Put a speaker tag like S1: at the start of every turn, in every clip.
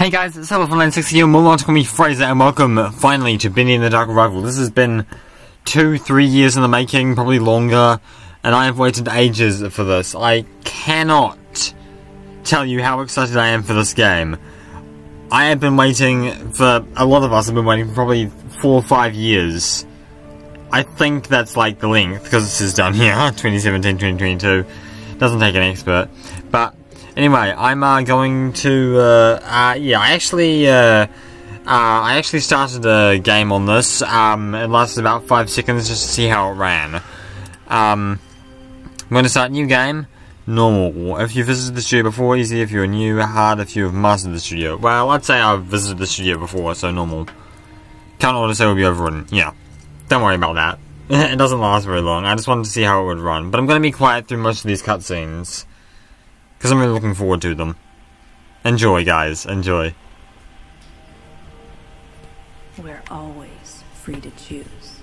S1: Hey guys, it's Heya here, more want to call me Frazer, and welcome finally to Bendy and the Dark Revival. This has been 2-3 years in the making, probably longer, and I have waited ages for this. I cannot tell you how excited I am for this game. I have been waiting for, a lot of us have been waiting for probably 4 or 5 years. I think that's like the length, because this is done here, 2017, 2022. Doesn't take an expert. But anyway, I'm going to, yeah, I actually started a game on this. It lasted about 5 seconds just to see how it ran. I'm going to start a new game. Normal. If you visited the studio before, easy. If you're new, hard. If you have mastered the studio. Well, I'd say I've visited the studio before, so normal. Can't auto save will be overridden. Yeah. Don't worry about that. It doesn't last very long. I just wanted to see how it would run. But I'm going to be quiet through most of these cutscenes, because I'm really looking forward to them. Enjoy, guys. Enjoy.
S2: We're always free to choose.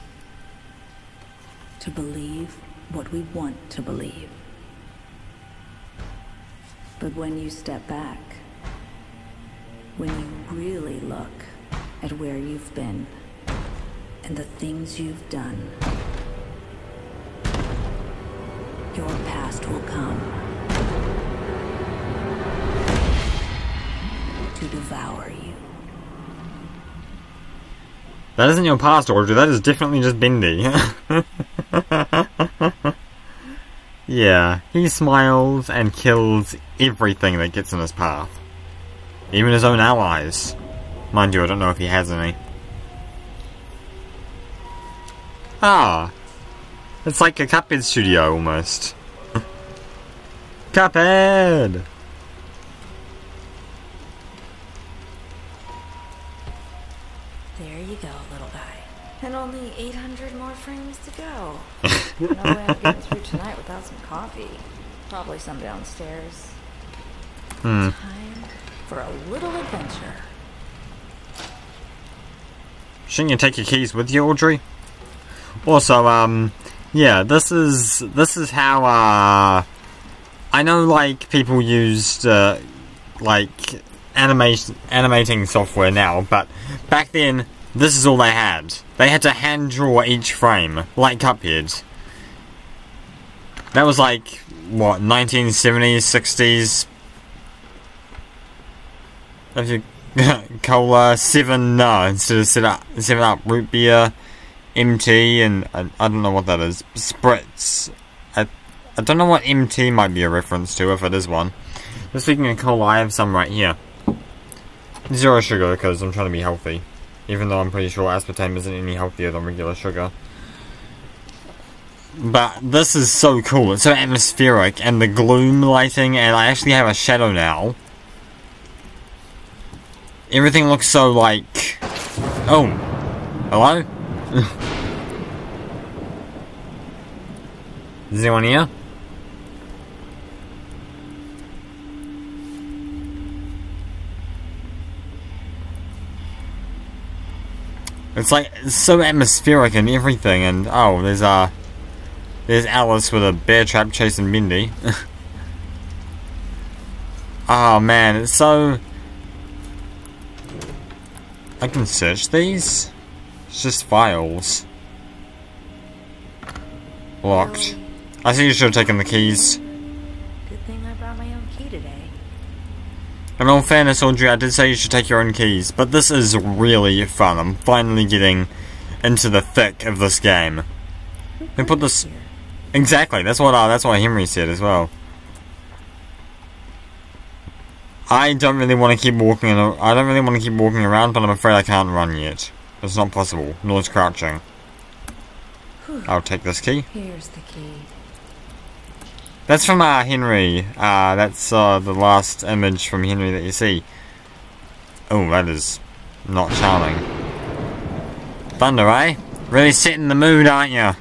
S2: To believe what we want to believe. But when you step back, when you really look at where you've been and the things you've done, your past will come to devour you.
S1: That isn't your past, Audrey. That is definitely just Bendy. Yeah, he smiles and kills everything that gets in his path. Even his own allies. Mind you, I don't know if he has any. Ah! It's like a Cuphead studio, almost. Cuphead!
S2: There you go, little guy. And only 800 more frames to go. No way I'm getting through tonight without some coffee. Probably some downstairs. Time for a little adventure.
S1: Shouldn't you take your keys with you, Audrey? Also, yeah, this is how, I know, like, people used, like, animating software now, but back then, this is all they had. They had to hand draw each frame, like Cuphead. That was like, what, 1970s, 60s? If you cola, 7, no, instead of 7-Up, root beer, MT, and I don't know what that is. Spritz. I don't know what MT might be a reference to, if it is one. But speaking of cola, I have some right here. 0 sugar, because I'm trying to be healthy. Even though I'm pretty sure aspartame isn't any healthier than regular sugar. But this is so cool. It's so atmospheric, and the gloom lighting, and I actually have a shadow now. Everything looks so like... Oh. Hello? Is anyone here? It's like, it's so atmospheric and everything, and oh, there's Alice with a bear trap chasing Bendy. Oh man, it's so... I can search these? It's just files. Locked. I think you should have taken the keys.
S2: Good thing I brought my own key today.
S1: In all fairness, Audrey, I did say you should take your own keys, but this is really fun. I'm finally getting into the thick of this game. They put this... Exactly, that's what Henry said as well. I don't really want to keep walking around, but I'm afraid I can't run yet. It's not possible, nor is crouching. I'll take this key.
S2: Here's the key.
S1: That's from Henry. That's the last image from Henry that you see. Oh, that is not charming. Thunder, eh? Really setting the mood, aren't you?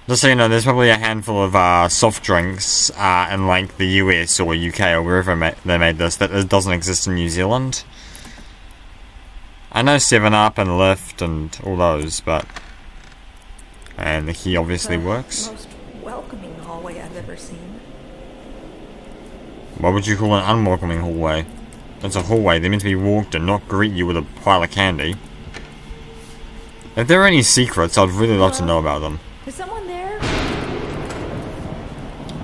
S1: Just so you know, there's probably a handful of soft drinks in like the US or UK or wherever they made this that doesn't exist in New Zealand. I know 7-Up and Lift and all those, but And the key obviously works.
S2: Most welcoming hallway I've ever seen.
S1: What would you call an unwelcoming hallway? It's a hallway. They're meant to be walked and not greet you with a pile of candy. If there are any secrets, I'd really love to know about them.
S2: Is someone there?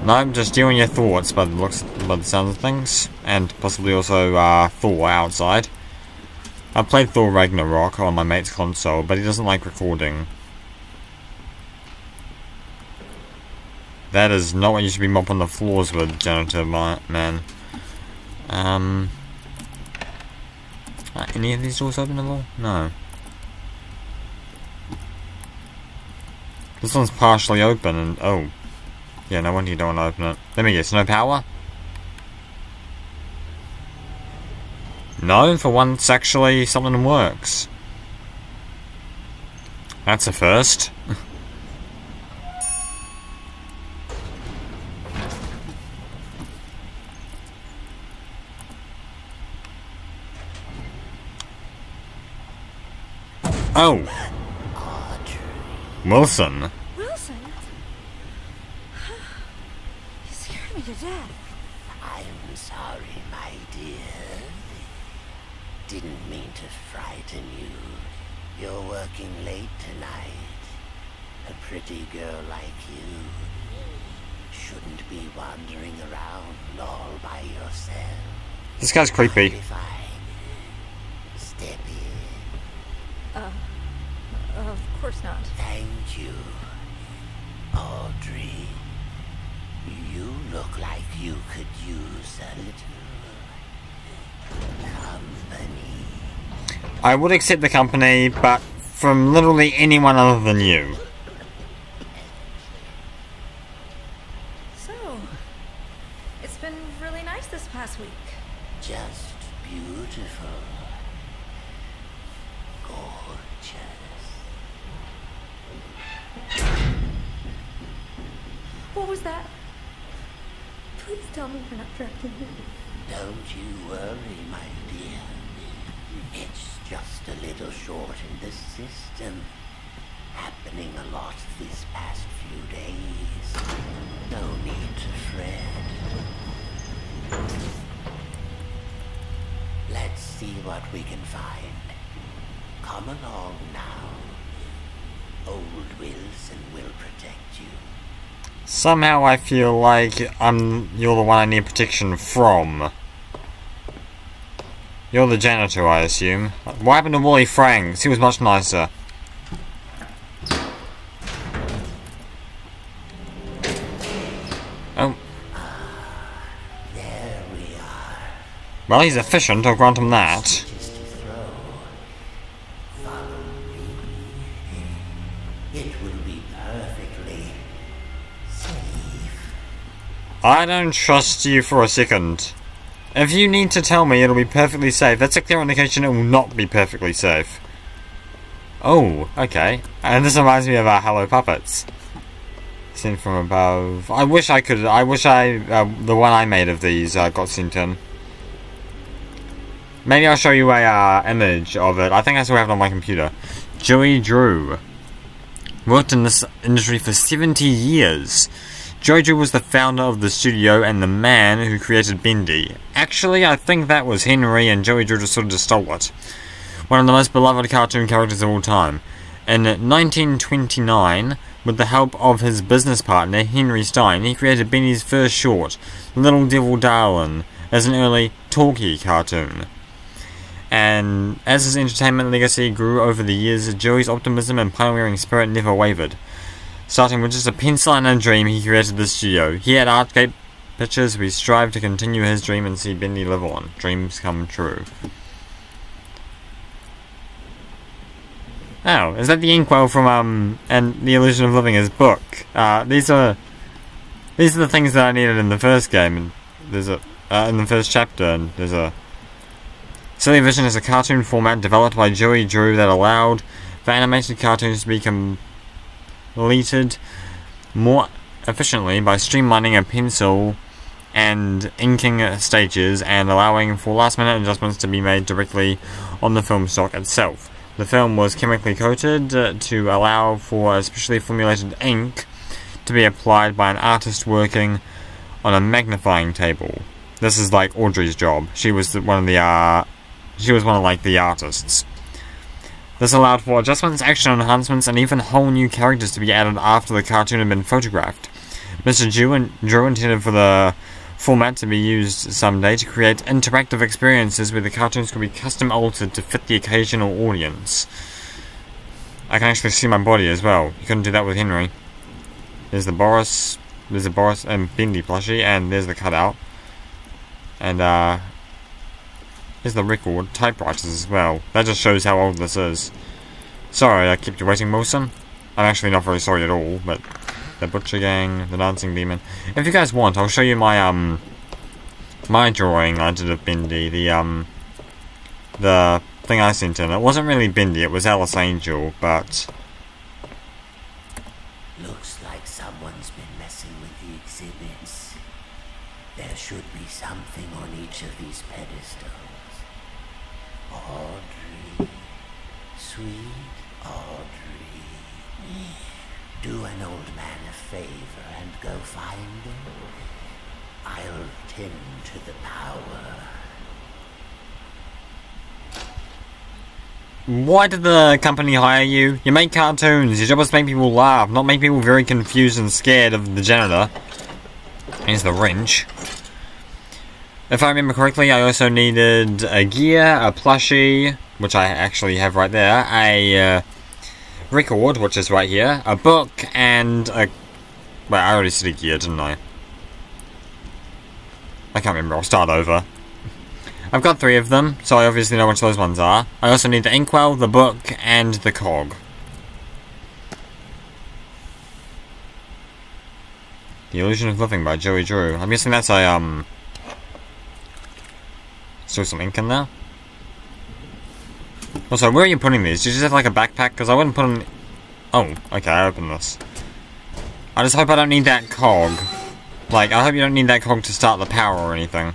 S1: No, I'm just stealing your thoughts by the sounds of things. And possibly also Thor outside. I played Thor Ragnarok on my mate's console, but he doesn't like recording. That is not what you should be mopping the floors with, janitor man. Are any of these doors openable? No. This one's partially open and oh. Yeah, no wonder you don't want to open it. Let me guess, no power? No, for once actually something works. That's a first. Oh! Wilson.
S2: Wilson? You scared me to death.
S3: I'm sorry, my dear. Didn't mean to frighten you. You're working late tonight. A pretty girl like you shouldn't be wandering around all by yourself.
S1: This guy's creepy.
S3: If I step in.
S2: Of course not.
S3: Thank you, Audrey. You look like you could use a little company.
S1: I would accept the company, but from literally anyone other than you.
S2: So, it's been really nice this past week.
S3: Just beautiful. Gorgeous.
S2: What was that? Please tell me you're not drafting me.
S3: Don't you worry, my dear. It's just a little short in the system. Happening a lot these past few days. No need to fret. Let's see what we can find. Come along now. Old Wilson will protect you.
S1: Somehow I feel like you're the one I need protection from. You're the janitor, I assume. What happened to Wally Franks? He was much nicer. Oh.
S3: There we are.
S1: Well, he's efficient, I'll grant him that.
S3: Just to throw. Follow me. It will be perfectly safe.
S1: I don't trust you for a second. If you need to tell me it'll be perfectly safe, that's a clear indication it will not be perfectly safe. Oh, okay. And this reminds me of our Hello Puppets. Sent from above. I wish the one I made of these got sent in. Maybe I'll show you a image of it. I think I still have it on my computer. Joey Drew. Worked in this industry for 70 years. Joey Drew was the founder of the studio and the man who created Bendy. Actually, I think that was Henry, and Joey Drew just sort of just stole it. One of the most beloved cartoon characters of all time. In 1929, with the help of his business partner, Henry Stein, he created Bendy's first short, Little Devil Darlin', as an early talkie cartoon. And as his entertainment legacy grew over the years, Joey's optimism and pioneering spirit never wavered. Starting with just a pencil and a dream, he created the studio. He had Artscape Pictures. We strive to continue his dream and see Bendy live on. Dreams come true. Oh, is that the inkwell from and the Illusion of Living, his book? These are the things that I needed in the first game. And there's a in the first chapter, and there's a Silly Vision is a cartoon format developed by Joey Drew that allowed for animated cartoons to be completed more efficiently by streamlining a pencil and inking stages and allowing for last-minute adjustments to be made directly on the film stock itself. The film was chemically coated to allow for a specially formulated ink to be applied by an artist working on a magnifying table. This is like Audrey's job. She was one of the artists. This allowed for adjustments, action enhancements, and even whole new characters to be added after the cartoon had been photographed. Mr. Drew intended for the format to be used someday to create interactive experiences where the cartoons could be custom altered to fit the occasional audience. I can actually see my body as well. You couldn't do that with Henry. There's the Boris and Bendy plushie, and there's the cutout. And here's the record, typewriters as well. That just shows how old this is. Sorry, I kept you waiting, Wilson. I'm actually not very sorry at all, but the Butcher Gang, the Dancing Demon. If you guys want, I'll show you my my drawing I did of Bendy. The thing I sent in. It wasn't really Bendy, it was Alice Angel, but
S3: Looks like someone's been messing with the exhibits. There should be something on each of these pedestals. Audrey. Sweet Audrey. Do an old man a favor and go find him. I'll tend to the power.
S1: why did the company hire you? You make cartoons. Your job is to make people laugh, not make people very confused and scared of the janitor. Here's the wrench. If I remember correctly, I also needed a gear, a plushie, which I actually have right there, a record, which is right here, a book, and a... Wait, I already said a gear, didn't I? I can't remember, I'll start over. I've got 3 of them, so I obviously know which those ones are. I also need the inkwell, the book, and the cog. The Illusion of Living by Joey Drew. I'm guessing that's a, still some ink in there. Also, where are you putting these? Do you just have like a backpack? Because I wouldn't put them... Oh, okay, I opened this. I just hope I don't need that cog. Like, I hope you don't need that cog to start the power or anything.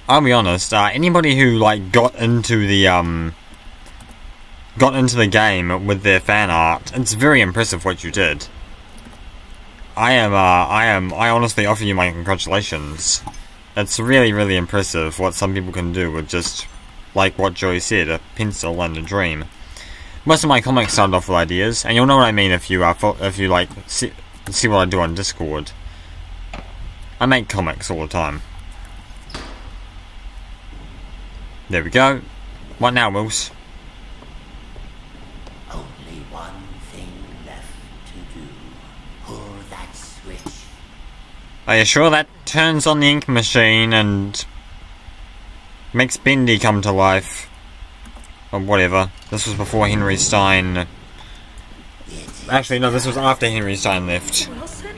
S1: I'll be honest, anybody who, like, got into the game with their fan art, it's very impressive what you did. I honestly offer you my congratulations. It's really, really impressive what some people can do with just, like what Joey said, a pencil and a dream. Most of my comics started off with ideas, and you'll know what I mean if you like, see what I do on Discord. I make comics all the time. There we go. What now, Wills?
S3: Only one thing left to do. Pull that switch.
S1: Are you sure that turns on the ink machine and makes Bendy come to life? Or whatever. This was before Henry Stein... Actually, no, this was after Henry Stein left.
S2: Wilson?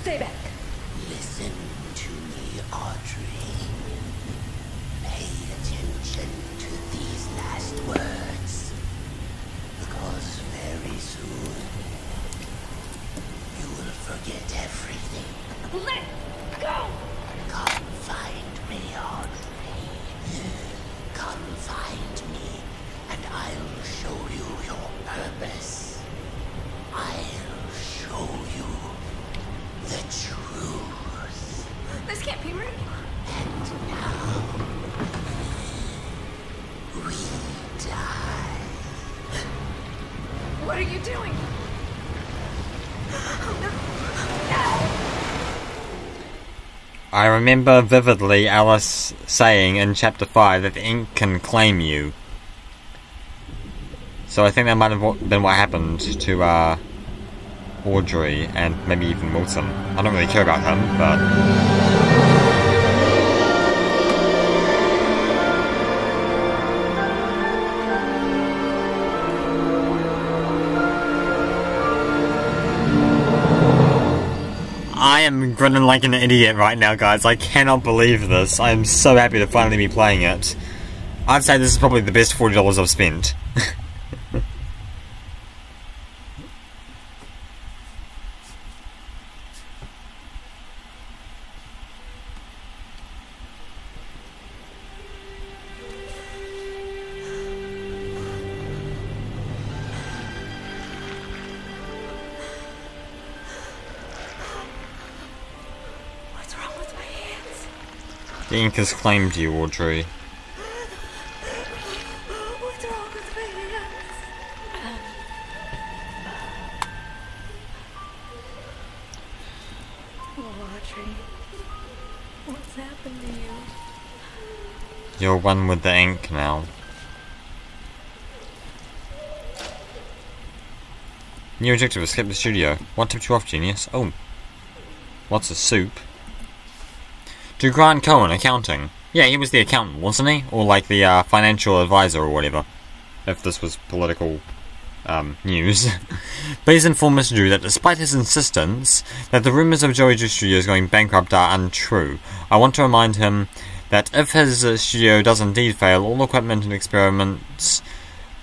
S3: Stay back. Listen to me, Audrey. Pay attention to these last words. Because very soon, you will forget everything.
S2: Let go!
S3: Come find me, Audrey. Come find me, and I'll show you your purpose. I'll show you the truth.
S2: This can't be real.
S3: And now, we die.
S2: What are you doing? Oh, no.
S1: I remember vividly Alice saying in Chapter 5 that the ink can claim you. So I think that might have been what happened to, Audrey, and maybe even Wilson. I don't really care about him, but... I am grinning like an idiot right now, guys. I cannot believe this. I am so happy to finally be playing it. I'd say this is probably the best $40 I've spent. The ink has claimed you, Audrey.
S2: What's wrong with my hands? Oh, Audrey. What's happened to you?
S1: You're one with the ink now. New objective, escape the studio. What tipped you off, genius? Oh. Lots of soup. To Grant Cohen, accounting. Yeah, he was the accountant, wasn't he? Or like the financial advisor or whatever. If this was political news. Please inform Mr. Drew that despite his insistence that the rumours of Joey Drew Studios going bankrupt are untrue, I want to remind him that if his studio does indeed fail, all equipment and experiments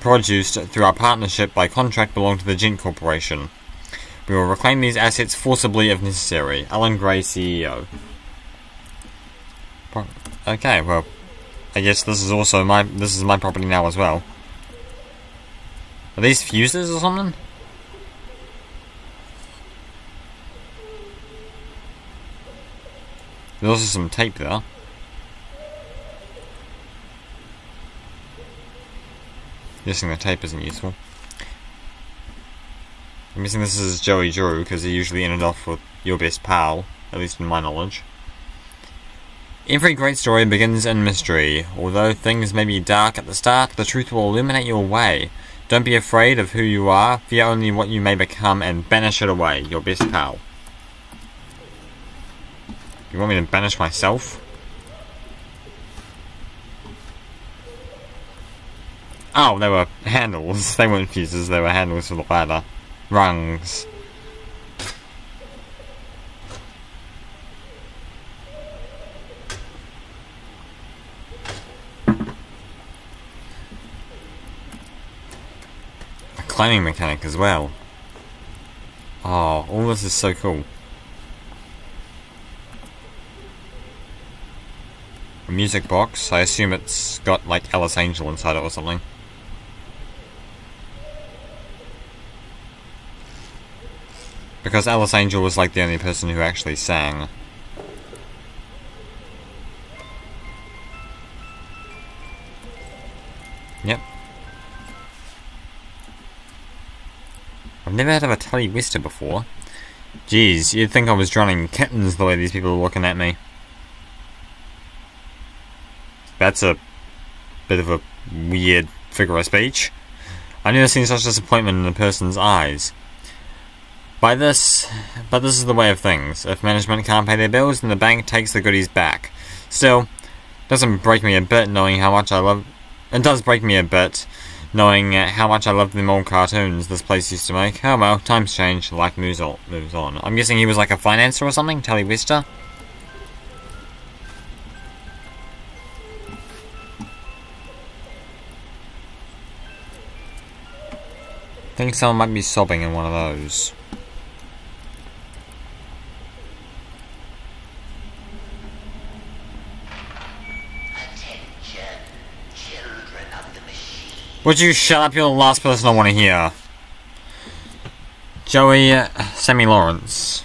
S1: produced through our partnership by contract belong to the Gent Corporation. We will reclaim these assets forcibly if necessary. Alan Gray, CEO. Okay, well, I guess this is also my property now as well. Are these fuses or something? There's also some tape there. Guessing the tape isn't useful. I'm guessing this is Joey Drew, because he usually ended off with your best pal, at least in my knowledge. Every great story begins in mystery. Although things may be dark at the start, the truth will illuminate your way. Don't be afraid of who you are, fear only what you may become, and banish it away. Your best pal. You want me to banish myself? Oh, they were handles. They weren't fuses, they were handles for the ladder. Rungs. Climbing mechanic as well. Oh, all this is so cool. A music box. I assume it's got like Alice Angel inside it or something. Because Alice Angel was like the only person who actually sang. Yep. I've never heard of a Tully Wester before. Jeez, you'd think I was drowning kittens the way these people are looking at me. That's a bit of a weird figure of speech. I've never seen such disappointment in a person's eyes. But this is the way of things. If management can't pay their bills, then the bank takes the goodies back. Still, it doesn't break me a bit knowing how much I love... It does break me a bit knowing how much I love them old cartoons this place used to make. Oh well, times change, life moves on. I'm guessing he was like a financer or something? Tully Wester? I think someone might be sobbing in one of those. Would you shut up? You're the last person I want to hear. Joey, Sammy Lawrence.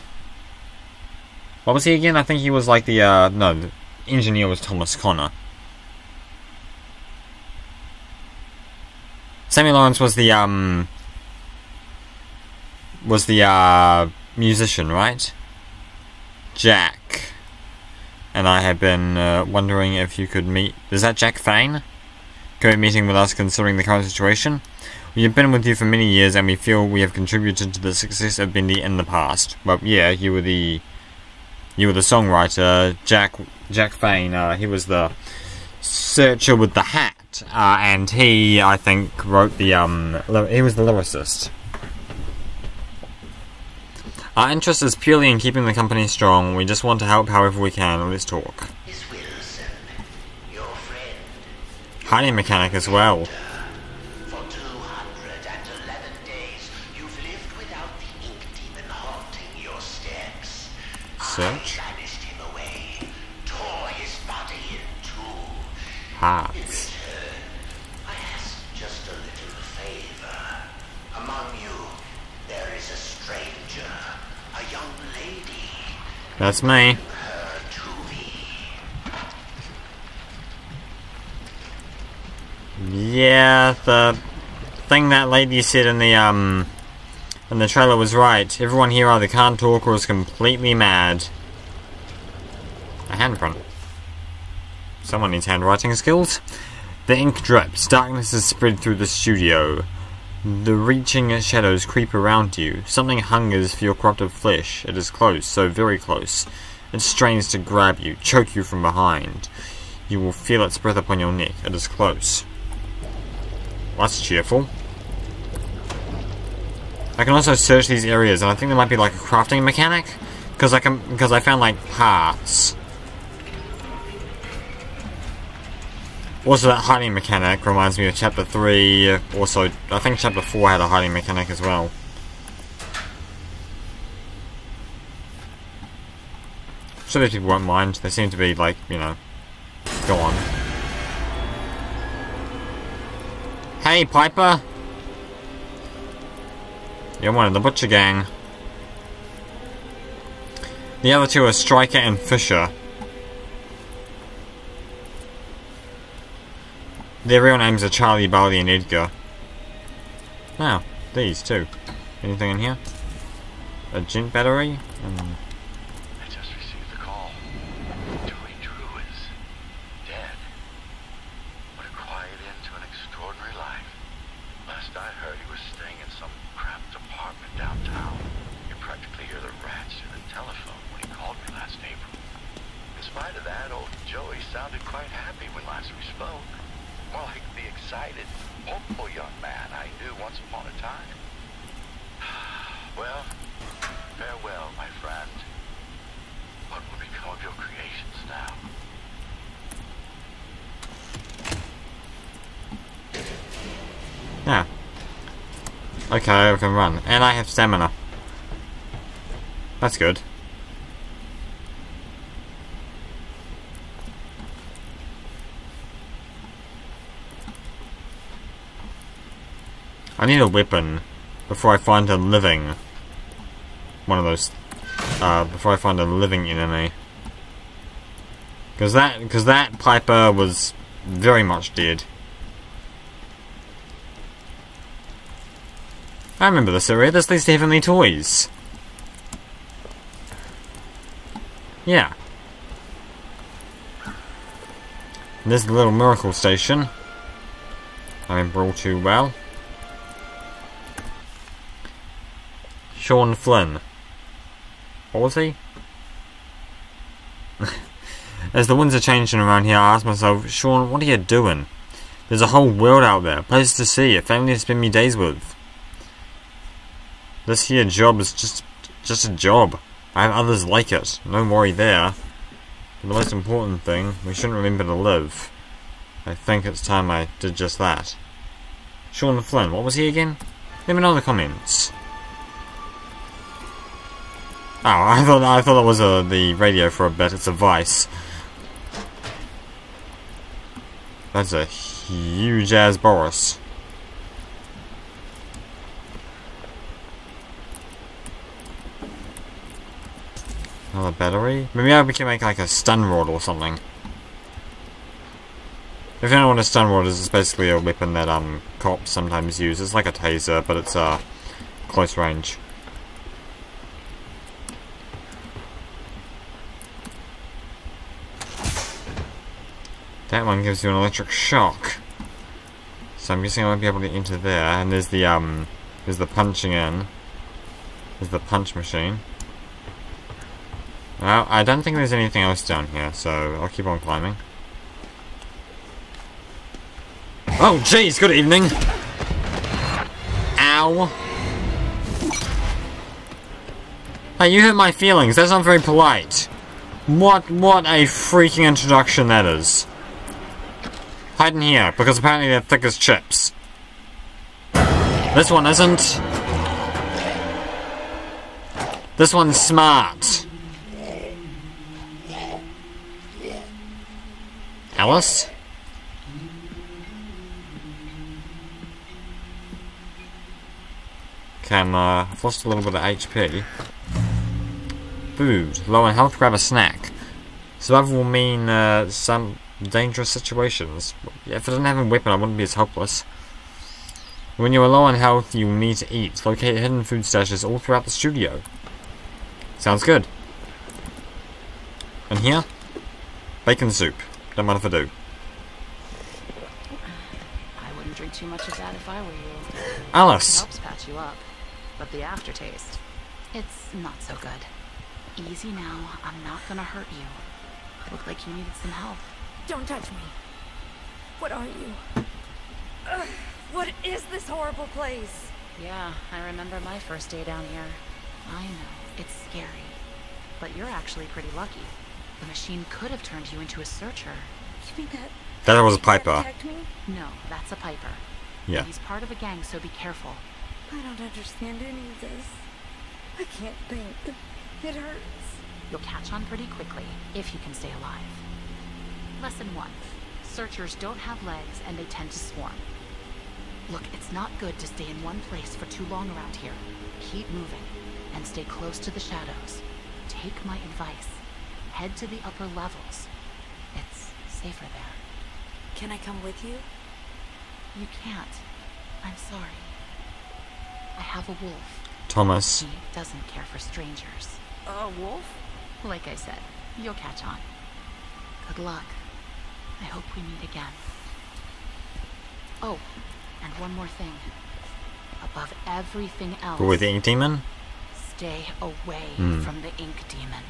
S1: What was he again? I think he was like the, no, the engineer was Thomas Connor. Sammy Lawrence was the, musician, right? Jack. And I have been, wondering if you could meet... Is that Jack Fane? Go meeting with us considering the current situation. We have been with you for many years and we feel we have contributed to the success of Bendy in the past. Well, yeah, you were the songwriter, Jack Fane, he was the searcher with the hat, and he, I think, wrote the, he was the lyricist. Our interest is purely in keeping the company strong. We just want to help however we can. Let's talk.
S3: Miss Wilson, your friend.
S1: Hiding mechanic as well.
S3: For 211 days, you've lived without the ink demon haunting your steps.
S1: Search.
S3: I banished him away, tore his body in two.
S1: Hearts.
S3: In return, I ask just a little favor. Among you, there is a stranger, a young lady.
S1: That's me.
S3: Her to me.
S1: Yeah, the thing that lady said in the trailer was right. Everyone here either can't talk or is completely mad. A handprint. Someone needs handwriting skills. The ink drips. Darkness is spread through the studio. The reaching shadows creep around you. Something hungers for your corrupted flesh. It is close, so very close. It strains to grab you, choke you from behind. You will feel its breath upon your neck. It is close. Well, that's cheerful. I can also search these areas, and I think there might be like a crafting mechanic, because I found like parts. Also, that hiding mechanic reminds me of Chapter 3. Also, I think Chapter 4 had a hiding mechanic as well. So these people won't mind. They seem to be like, you know, go on. Hey, Piper! You're one of the Butcher Gang. The other two are Striker and Fisher. Their real names are Charlie, Barley, and Edgar. Now, these too. Anything in here? A gent battery?
S4: I just received the call. Joey Drew is dead. What a quiet end to an extraordinary life. Last I heard, he was staying in some cramped apartment downtown. You practically hear the rats through the telephone when he called me last April. In spite of that, old Joey sounded quite happy when last we spoke. More like the excited, hopeful young man I knew once upon a time. Well, farewell, my friend. What will become of your creations now?
S1: Yeah. Okay, I can run. And I have stamina. That's good. I need a weapon before I find a living one of those. Before I find a living enemy, because that Piper was very much dead. I remember this area. This leads to Heavenly Toys. Yeah. And there's the little miracle station. I remember all too well. Sean Flynn. What was he? As the winds are changing around here, I ask myself, Sean, what are you doing? There's a whole world out there, places to see, a family to spend me days with. This here job is just a job. I have others like it. No worry there. But the most important thing, we shouldn't remember to live. I think it's time I did just that. Sean Flynn, what was he again? Let me know in the comments. Oh, I thought that was the radio for a bit. It's a Vice. That's a huge ass Boris. Another battery? Maybe we can make like a stun rod or something. If you don't know what a stun rod is, it's basically a weapon that cops sometimes use. It's like a taser, but it's close range. That one gives you an electric shock. So I'm guessing I won't be able to enter there. And there's the punching in. There's the punch machine. Well, I don't think there's anything else down here, so I'll keep on climbing. Oh jeez, good evening! Ow! Hey, you hurt my feelings. That's not very polite. What a freaking introduction that is. Hide in here, because apparently they're thick as chips. This one isn't. This one's smart. Alice? Okay, I've lost a little bit of HP. Food. Low in health, grab a snack. Survival will mean some dangerous situations. If I didn't have a weapon, I wouldn't be as helpless. When you are low on health, you will need to eat. Locate hidden food stashes all throughout the studio. Sounds good. And here? Bacon soup. Don't mind if I do.
S5: I wouldn't drink too much of that if I were you.
S1: Alice!
S5: It helps patch you up. But the aftertaste, it's not so good. Easy now. I'm not gonna hurt you. It looked like you needed some help.
S2: Don't touch me. What are you? Ugh, what is this horrible place?
S5: Yeah, I remember my first day down here. I know, it's scary. But you're actually pretty lucky. The machine could have turned you into a searcher.
S2: You mean that...
S1: That was a piper.
S2: Protect me?
S5: No, that's a piper.
S1: Yeah.
S5: He's part of a gang, so be careful.
S2: I don't understand any of this. I can't think. It hurts.
S5: You'll catch on pretty quickly, if you can stay alive. Lesson 1. Searchers don't have legs and they tend to swarm. Look, it's not good to stay in one place for too long around here. Keep moving, and stay close to the shadows. Take my advice. Head to the upper levels. It's safer there.
S2: Can I come with you?
S5: You can't. I'm sorry. I have a wolf.
S1: Thomas.
S5: He doesn't care for strangers.
S2: A wolf?
S5: Like I said, you'll catch on. Good luck. I hope we meet again. Oh, and one more thing. Above everything else,
S1: With the ink demon?
S5: stay away from the ink demon.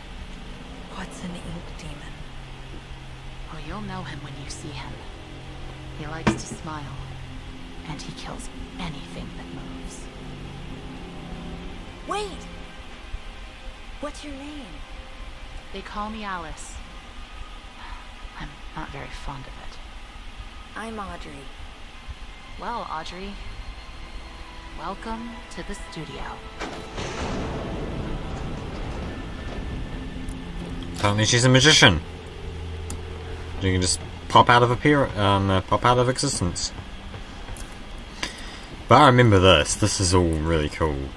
S2: What's an ink demon?
S5: Well, you'll know him when you see him. He likes to smile, and he kills anything that moves.
S2: Wait! What's your name?
S5: They call me Alice. I'm not very fond of it.
S2: I'm Audrey.
S5: Well, Audrey, welcome to the studio.
S1: Apparently she's a magician. You can just pop out of pop out of existence. But I remember this. This is all really cool.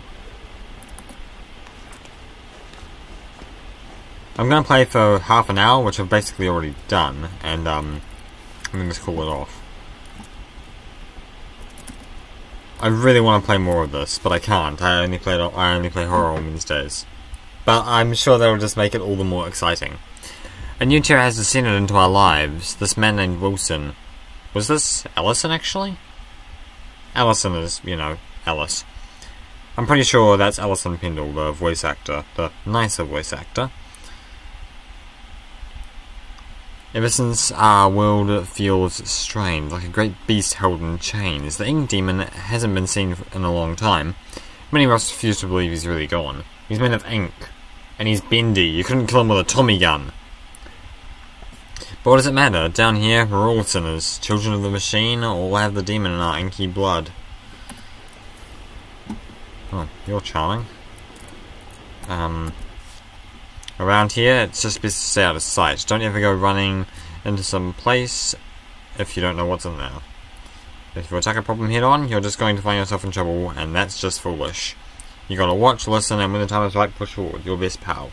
S1: I'm gonna play for half an hour, which I've basically already done, and I'm gonna just call it off. I really want to play more of this, but I can't. I only play horror on Wednesdays. But I'm sure that'll just make it all the more exciting. A new terror has descended into our lives. This man named Wilson. Was this Allison, actually? Allison is, you know, Alice. I'm pretty sure that's Alison Pendle, the voice actor. The nicer voice actor. Ever since our world feels strained, like a great beast held in chains, the ink demon hasn't been seen in a long time. Many of us refuse to believe he's really gone. He's made of ink. And he's bendy. You couldn't kill him with a Tommy gun. But what does it matter? Down here, we're all sinners. Children of the machine, all have the demon in our inky blood. Oh, you're charming. Around here, it's just best to stay out of sight. Don't ever go running into some place if you don't know what's in there. If you attack a problem head on, you're just going to find yourself in trouble, and that's just foolish. You gotta watch, listen, and when the time is right, push forward. Your best pal.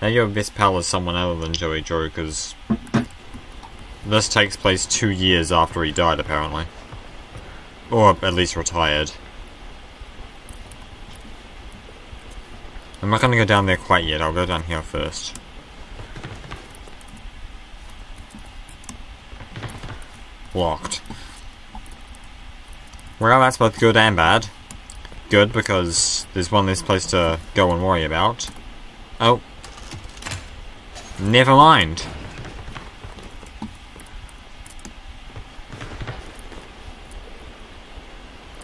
S1: Now your best pal is someone other than Joey Joe, because this takes place 2 years after he died, apparently. Or at least retired. I'm not going to go down there quite yet, I'll go down here first. Locked. Well, that's both good and bad. Good, because there's one less place to go and worry about. Oh. Never mind.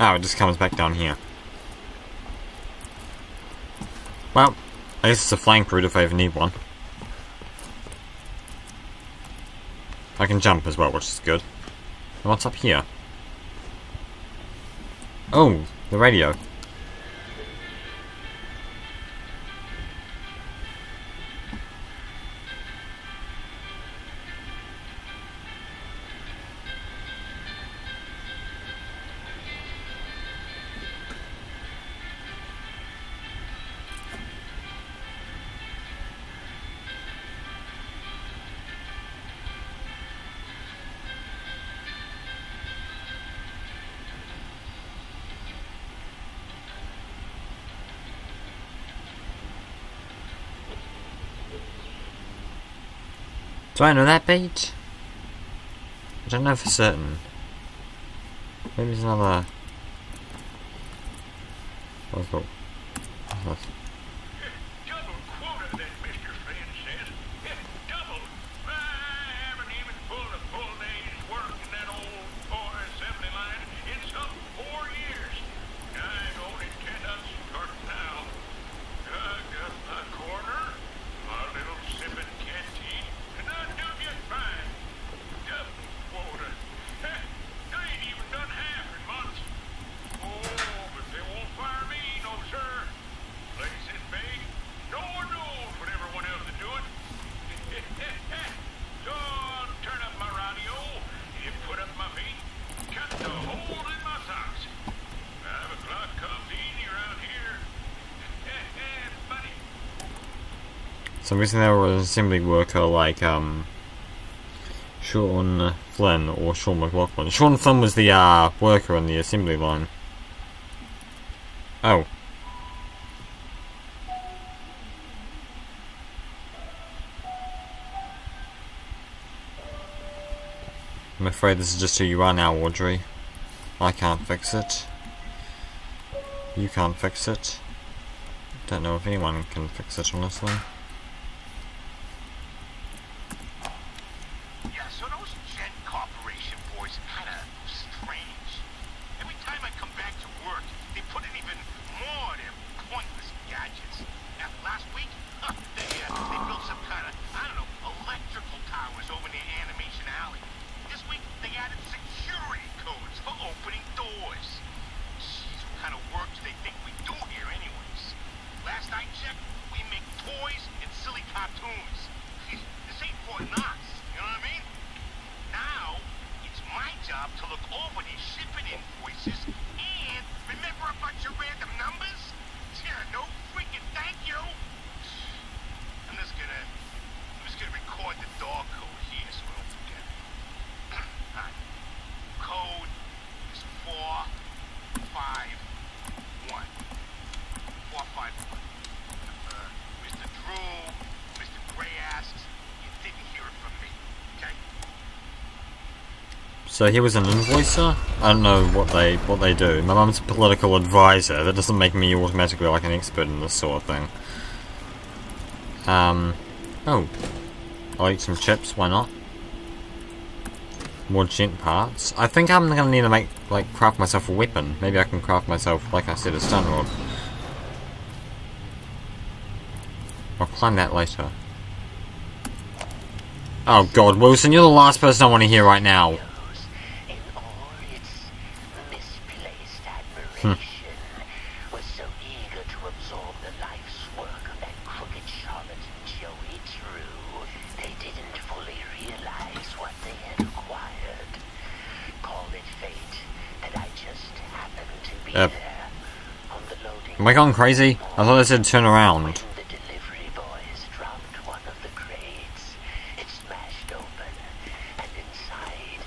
S1: Oh, it just comes back down here. Well, I guess it's a flank route if I ever need one. I can jump as well, which is good. And what's up here? Oh, the radio. Do I know that beat? I don't know for certain. Maybe it's another... What's that? What's that?
S4: Double quota, that Mr. Finn says. Double. I haven't even pulled a full day's work in that old toy assembly line in some 4 years. I only cannot start now. I got my corner, my little sipping canteen, and I do get fine. Double quota. I ain't even done half in months. Oh, but they won't fire me, no sir. Place is big. No one knows what everyone else is doing. So I'll turn up my radio, and put up my feet, cut the hole in my socks. 5 o'clock comes easy around here. Buddy.
S1: So I'm guessing there was an assembly worker like, Sean Flynn or Sean McLaughlin. Sean Flynn was the, worker on the assembly line. Oh. I'm afraid this is just who you are now, Audrey. I can't fix it. You can't fix it. Don't know if anyone can fix it, honestly.
S4: Yeah, so those Jet Corporation boys are kind of strange. Every time I come back to work, they put in even more of their pointless gadgets. Now, last week, they built some kind of, I don't know, electrical towers over near Animation Alley. This week, they added security codes for opening doors. Jeez, what kind of work do they think we do here anyways? Last I checked, we make toys and silly cartoons. This ain't Fort Knox, you know what I mean? Now, it's my job to look over these shipping invoices and remember a bunch of random numbers? Yeah, no freaking thank you. I'm just gonna record the door code here so I don't forget it. Alright. Code is 451. 451. Mr. Drew, Mr. Gray asks, you didn't hear it from me, okay?
S1: So he was an invoicer? I don't know what they do. My mum's a political advisor. That doesn't make me automatically like an expert in this sort of thing. Oh. I'll eat some chips, why not? More gent parts. I think I'm gonna need to craft myself a weapon. Maybe I can craft myself, like I said, a stun rod. I'll climb that later. Oh god, Wilson, you're the last person I want to hear right now.
S3: In all its misplaced admiration, was so eager to absorb the life's work of that crooked charlatan Joey Drew, they didn't fully realize what they had acquired. Call it fate that I just happened to be there on the loading.
S1: Am I going crazy? I thought I said turn around.
S3: When the delivery boys dropped one of the crates, it smashed open, and inside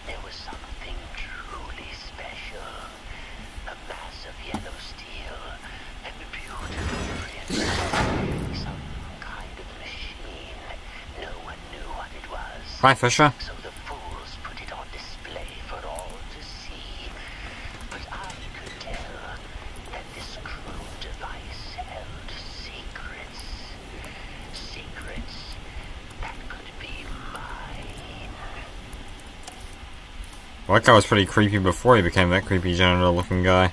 S3: there was something truly special. A mass of yellow steel and beautifully written. Some kind of machine. No one knew what it was.
S1: Hi, Fisher.
S3: So the fools put it on display for all to see. But I could tell that this crude device held secrets. Secrets that could be mine.
S1: Well, that guy was pretty creepy before he became that creepy janitor looking guy.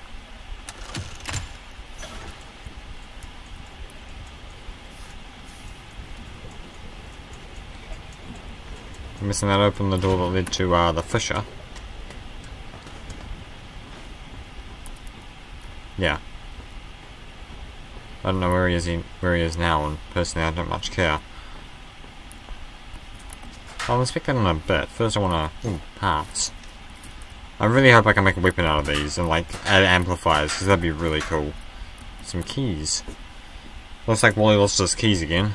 S1: I'm missing that opened the door that led to the fissure. Yeah. I don't know where he is now, and personally I don't much care. I'll inspect that in a bit. First I wanna... Ooh, parts. I really hope I can make a weapon out of these and like add amplifiers, because that'd be really cool. Some keys. Looks like Wally lost his keys again.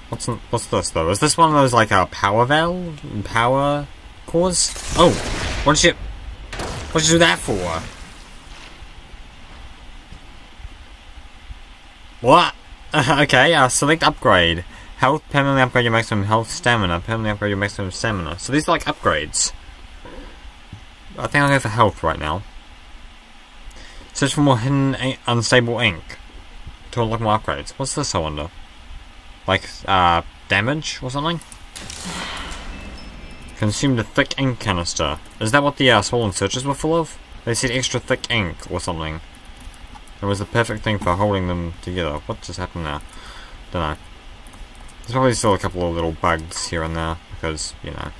S1: What's this though? Is this one of those like a power valve? Power cores? Oh! What'd you do that for? What? Okay, select upgrade. Health, permanently upgrade your maximum health, stamina, permanently upgrade your maximum stamina. So these are like upgrades. I think I'll go for health right now. Search for more hidden unstable ink to unlock more upgrades. What's this, I wonder? Like, damage or something? Consumed a thick ink canister. Is that what the swollen searches were full of? They said extra thick ink or something. It was the perfect thing for holding them together. What just happened now? Don't know. There's probably still a couple of little bugs here and there, because, you know.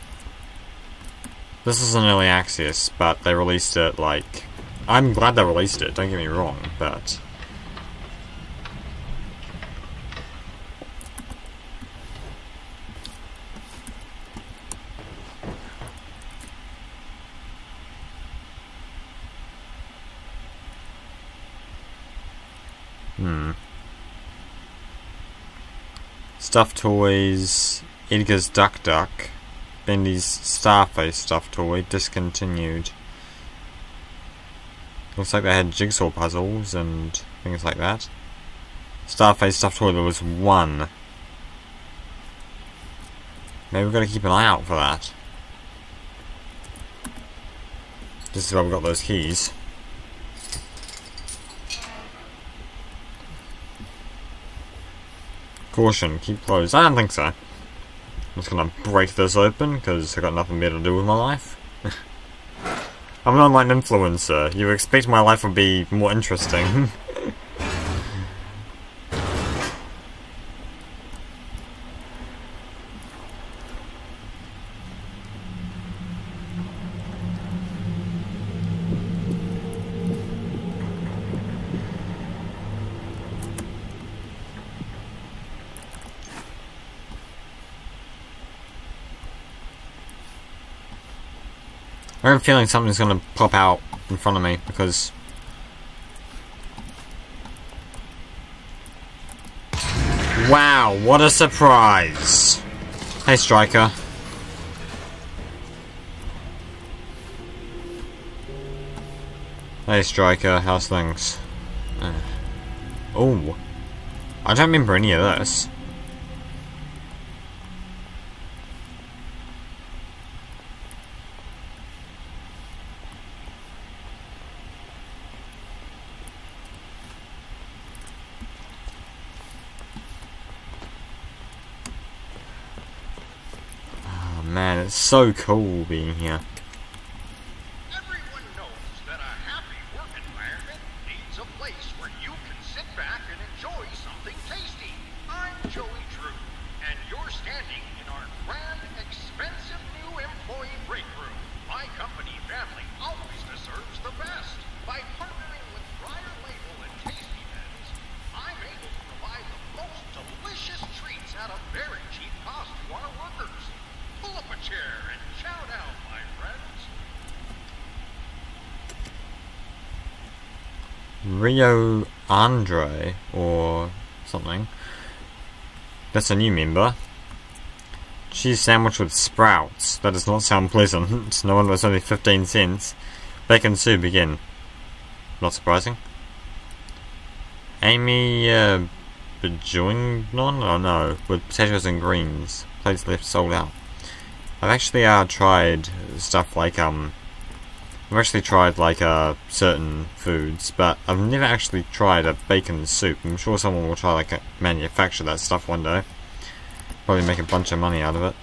S1: This is an early access, but they released it, like... I'm glad they released it, don't get me wrong, but... Stuffed toys, Edgar's Duck Duck, Bendy's Starface stuffed toy, discontinued. Looks like they had jigsaw puzzles and things like that. Starface stuffed toy, there was one. Maybe we've got to keep an eye out for that. This is where we got those keys. Caution, keep closed. I don't think so. I'm just gonna break this open, because I've got nothing better to do with my life. I'm an online influencer. You expect my life would be more interesting. I have a feeling something's gonna pop out in front of me, because... Wow, what a surprise! Hey, Striker. Hey, Striker, how's things? Oh. I don't remember any of this. Man, it's so cool being here.
S6: Everyone knows that a happy work environment needs a place where you can sit back and enjoy something tasty. I'm Joey Drew, and you're standing in our grand, expensive new employee break room. My company family always deserves the best. By partnering with Briar Label and Tasty Beds, I'm able to provide the most delicious treats at a very cheap cost to our workers. Pull up a chair and chow down, my friends.
S1: Rio Andre, or something. That's a new member. Cheese sandwich with sprouts. That does not sound pleasant. No wonder it's only 15 cents. Bacon soup again. Not surprising. Amy, Bajouignon? Oh no, with potatoes and greens. Plates left sold out. I've actually tried stuff like I've actually tried like certain foods, but I've never actually tried a bacon soup. I'm sure someone will try like manufacture that stuff one day. Probably make a bunch of money out of it.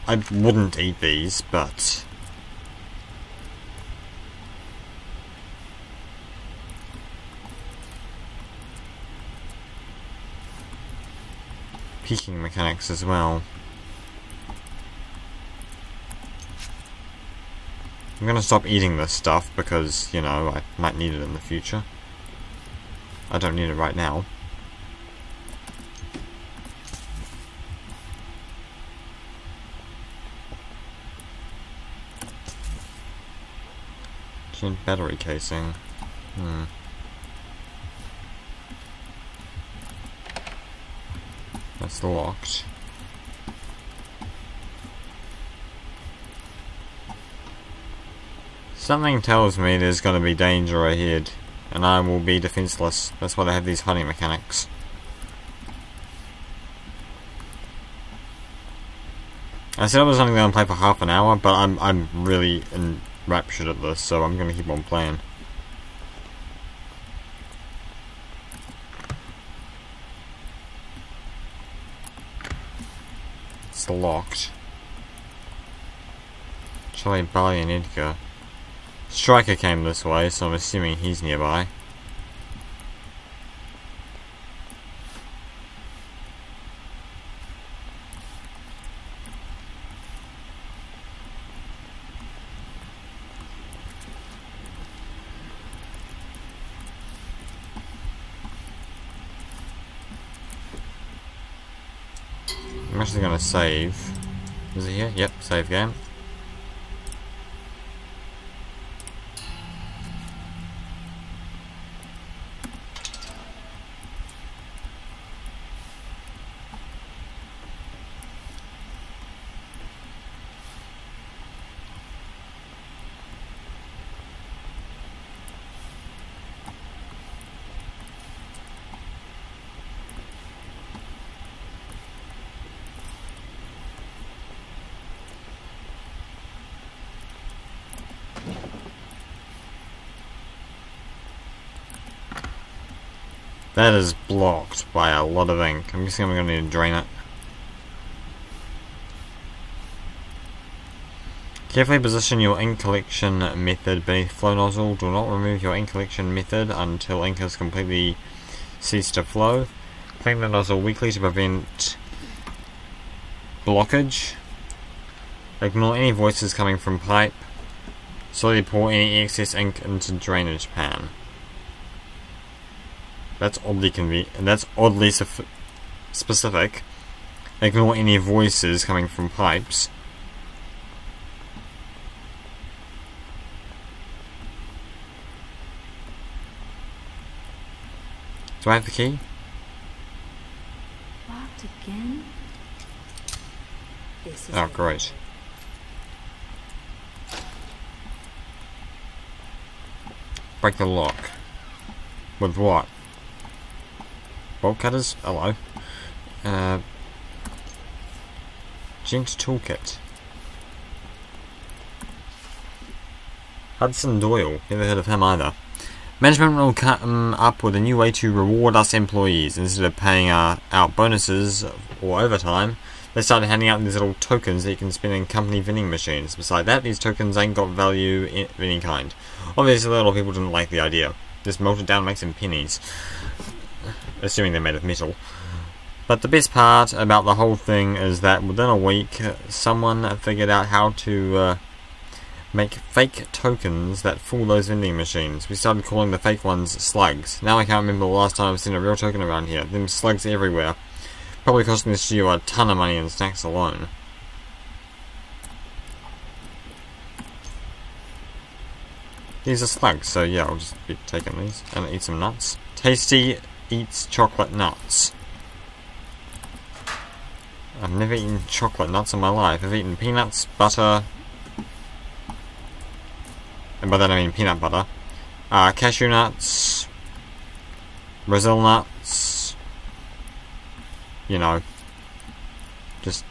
S1: I wouldn't eat these, but peeking mechanics as well. I'm gonna stop eating this stuff because, you know, I might need it in the future. I don't need it right now. Battery casing. That's locked. Something tells me there's going to be danger ahead, and I will be defenseless. That's why they have these hiding mechanics. I said I was only going to play for half an hour, but I'm really enraptured at this, so I'm going to keep on playing. It's locked. Charlie, Barley, and Edgar. Striker came this way, so I'm assuming he's nearby. I'm actually gonna save. Is it here? Yep, save game. That is blocked by a lot of ink. I'm guessing I'm going to need to drain it. Carefully position your ink collection method beneath flow nozzle. Do not remove your ink collection method until ink has completely ceased to flow. Clean the nozzle weekly to prevent blockage. Ignore any voices coming from pipe. Slowly pour any excess ink into drainage pan. That's oddly convenient. That's oddly specific. Ignore any voices coming from pipes. Do I have the key?
S2: Locked again? This is
S1: Oh, great. Break the lock. With what? Bolt cutters? Hello. Gent toolkit. Hudson Doyle. Never heard of him either. Management will come up with a new way to reward us employees. Instead of paying out bonuses or overtime, they started handing out these little tokens that you can spend in company vending machines. Besides that, these tokens ain't got value of any kind. Obviously, a lot of people didn't like the idea. Just melt it down and make some pennies. Assuming they're made of metal. But the best part about the whole thing is that within a week, someone figured out how to make fake tokens that fool those vending machines. We started calling the fake ones slugs. Now I can't remember the last time I've seen a real token around here. Them slugs everywhere. Probably costing the studio a ton of money in snacks alone. These are slugs, so yeah, I'll just be taking these and eat some nuts. Tasty eats chocolate nuts. I've never eaten chocolate nuts in my life. I've eaten peanuts, butter, and by that I mean peanut butter, cashew nuts, Brazil nuts, you know, just...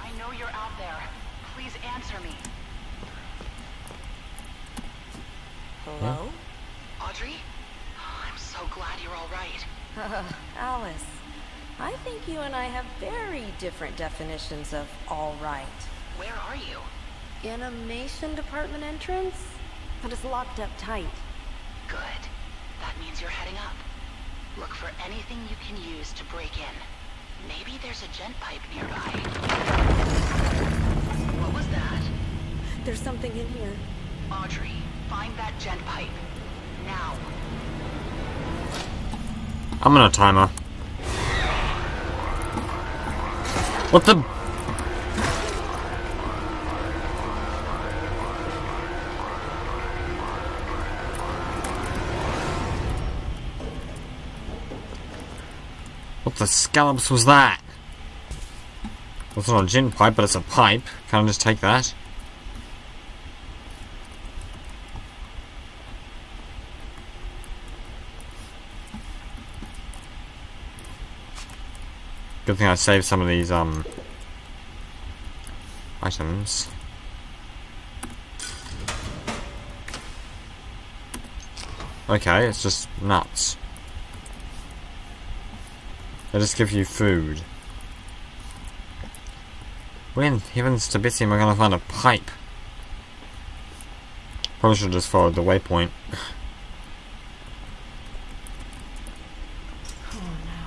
S5: I know you're out there. Please answer me.
S2: Hello?
S5: Audrey? I'm so glad you're all right.
S2: Alice, I think you and I have very different definitions of all right.
S5: Where are you?
S2: Animation department entrance? But it's locked up tight.
S5: Good. That means you're heading up. Look for anything you can use to break in. Maybe there's a gent pipe nearby. What was that?
S2: There's something in here.
S5: Audrey, find that gent pipe. Now.
S1: I'm on a timer. What the? What the scallops was that? Well, it's not a gin pipe, but it's a pipe. Can't I just take that? Good thing I saved some of these, items. Okay, it's just nuts. They just give you food. Where in heavens to Bitsy am I gonna find a pipe? Probably should have just followed the waypoint.
S2: Oh no.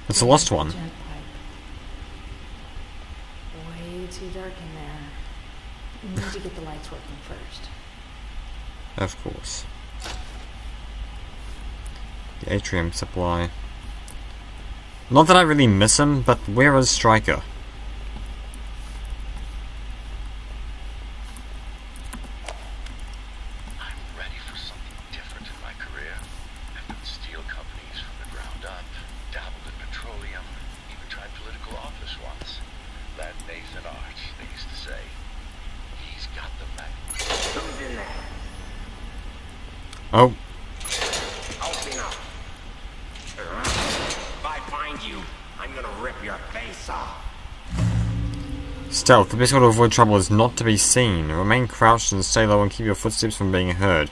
S1: It's a lost one.
S2: Gent pipe. Way too dark in there. We need to get the lights working first.
S1: Of course. The atrium supply. Not that I really miss him, but where is Stryker?
S4: I'm ready for something different in my career. I've built steel companies from the ground up, dabbled in petroleum, even tried political office once. That Nathan Arch, they used to say. He's got the mag. Who's in there?
S1: Oh.
S3: Open up. If I find you, I'm gonna rip your face off.
S1: Stealth. The best way to avoid trouble is not to be seen. Remain crouched and stay low and keep your footsteps from being heard.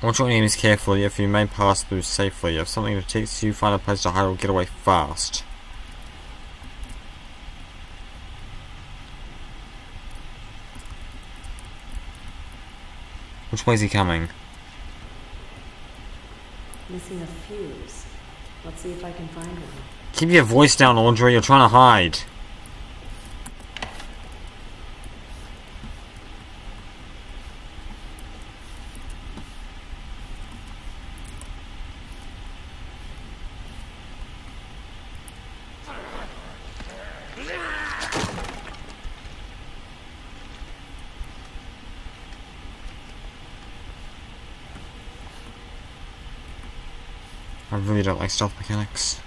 S1: Watch your enemies carefully if you may pass through safely. If something detects you, find a place to hide or get away fast. Which way is he coming?
S2: Missing a fuse. Let's see if I can find one.
S1: Keep your voice down, Audrey. You're trying to hide. I really don't like stealth mechanics.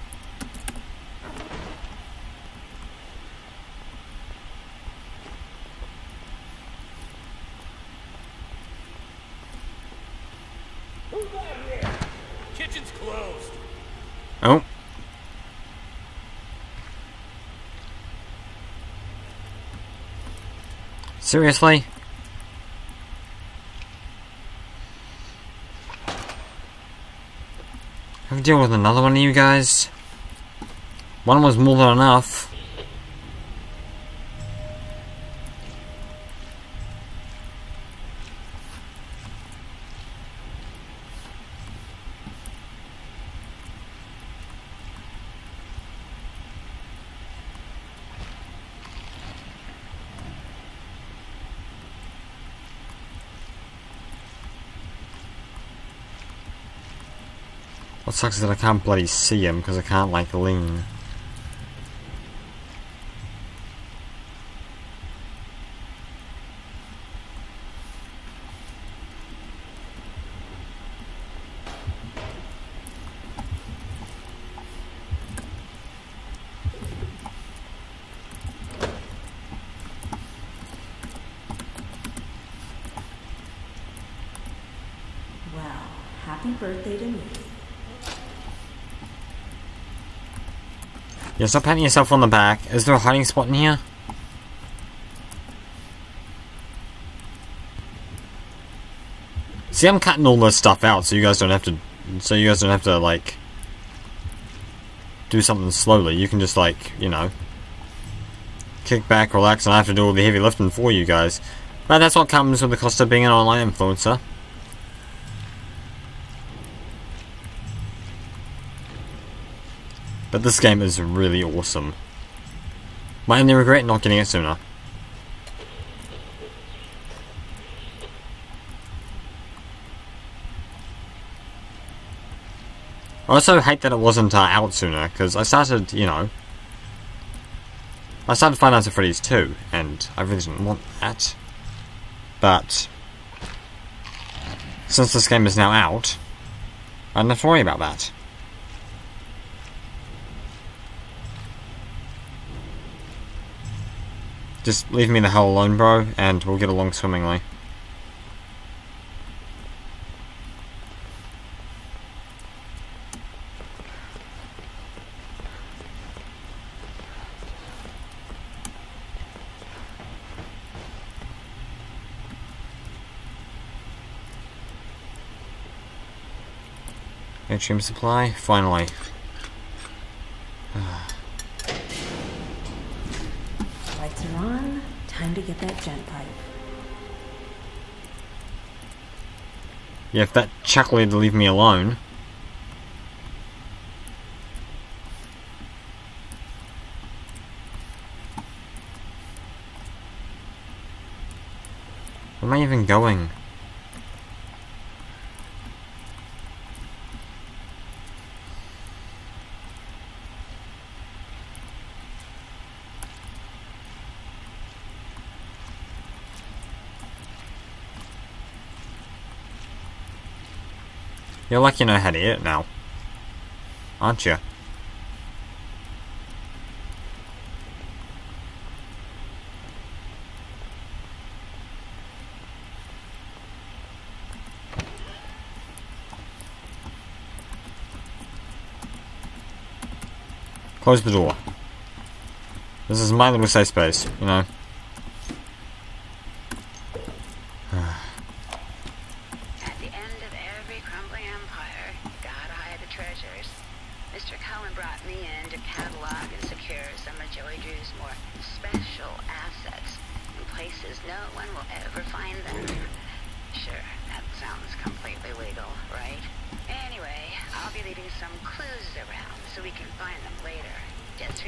S7: Kitchen's closed.
S1: Oh. Seriously? Have to deal with another one of you guys? One was more than enough. What sucks is that I can't bloody see him because I can't, like, lean.
S2: Well, happy birthday to me.
S1: Yeah, stop patting yourself on the back. Is there a hiding spot in here? See, I'm cutting all this stuff out so you guys don't have to, like, do something slowly. You can just, like, you know, kick back, relax, and I have to do all the heavy lifting for you guys. But that's what comes with the cost of being an online influencer. But this game is really awesome. My only regret not getting it sooner. I also hate that it wasn't out sooner, because I started, you know... I started Five Nights at Freddy's 2, and I really didn't want that. But... since this game is now out, I don't have to worry about that. Just leave me the hell alone, bro, and we'll get along swimmingly. Atrium supply, finally.
S2: Lights are on. Time to get that gent pipe.
S1: Yeah, if that chuckle had to leave me alone. Where am I even going? You're lucky you know how to eat it now, aren't you? Close the door. This is my little safe space, you know.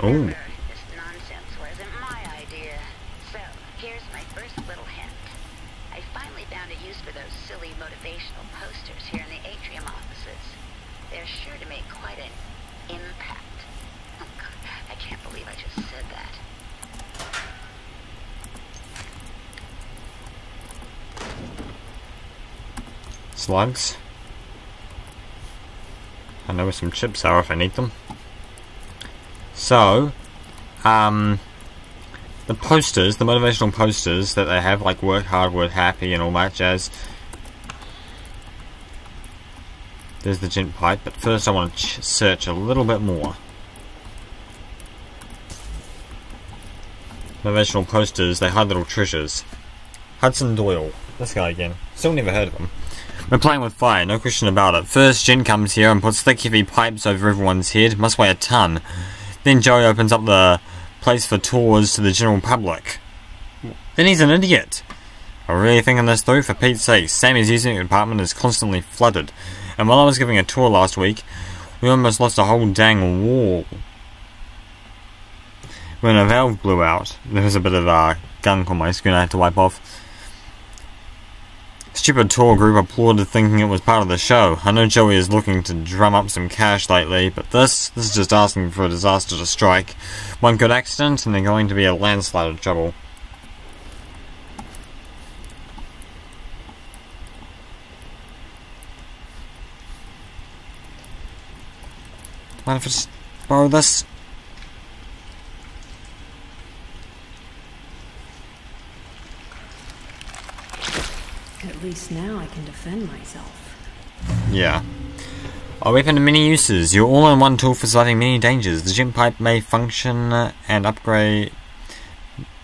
S8: Remember, this nonsense wasn't my idea. So, here's my first little hint. I finally found a use for those silly motivational posters here in the atrium offices. They're sure to make quite an impact. Oh God, I can't believe I just said that.
S1: Slugs. I know where some chips are if I need them. So, the posters, the motivational posters that they have, like work hard, work happy, and all that jazz. There's the gent pipe, but first I want to search a little bit more. Motivational posters, they hide little treasures. Hudson Doyle, this guy again. Still never heard of him. We're playing with fire, no question about it. First, Jen comes here and puts thick heavy pipes over everyone's head, must weigh a ton. Then Joey opens up the place for tours to the general public. Then he's an idiot. I'm really thinking this through, for Pete's sake. Sammy's using apartment is constantly flooded. And while I was giving a tour last week, we almost lost a whole dang wall. When a valve blew out, there was a bit of gunk on my screen I had to wipe off. Stupid tour group applauded thinking it was part of the show. I know Joey is looking to drum up some cash lately, but this is just asking for a disaster to strike. One good accident and they're going to be a landslide of trouble. Mind if I just borrow this?
S2: At least now I can defend myself.
S1: Yeah. A weapon of many uses. Your all-in-one tool for surviving many dangers. The gem pipe may function and upgrade.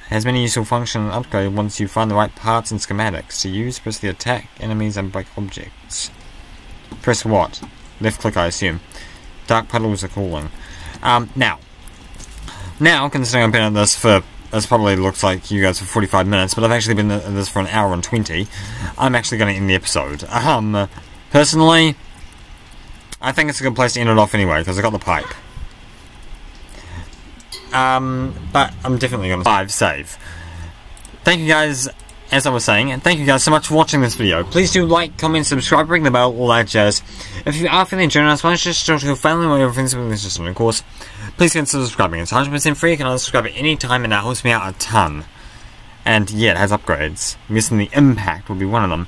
S1: Has many useful function and upgrade once you find the right parts and schematics. To use, press the attack enemies and break objects. Press what? Left click, I assume. Dark puddles are calling. Now, considering I've been at this for, this probably looks like you guys for 45 minutes, but I've actually been at this for an hour and 20. I'm actually going to end the episode. Personally, I think it's a good place to end it off anyway, because I got the pipe. but I'm definitely going to save. Thank you guys, as I was saying, and thank you guys so much for watching this video. Please do like, comment, subscribe, ring the bell, all that jazz. If you are feeling generous, why don't you just talk to your family or your friends with this system, of course. Please consider subscribing. It's 100% free, you can unsubscribe at any time, and that helps me out a ton. And yeah, it has upgrades. Missing the impact will be one of them.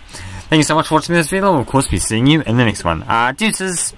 S1: Thank you so much for watching this video. I'll of course be seeing you in the next one. Deuces!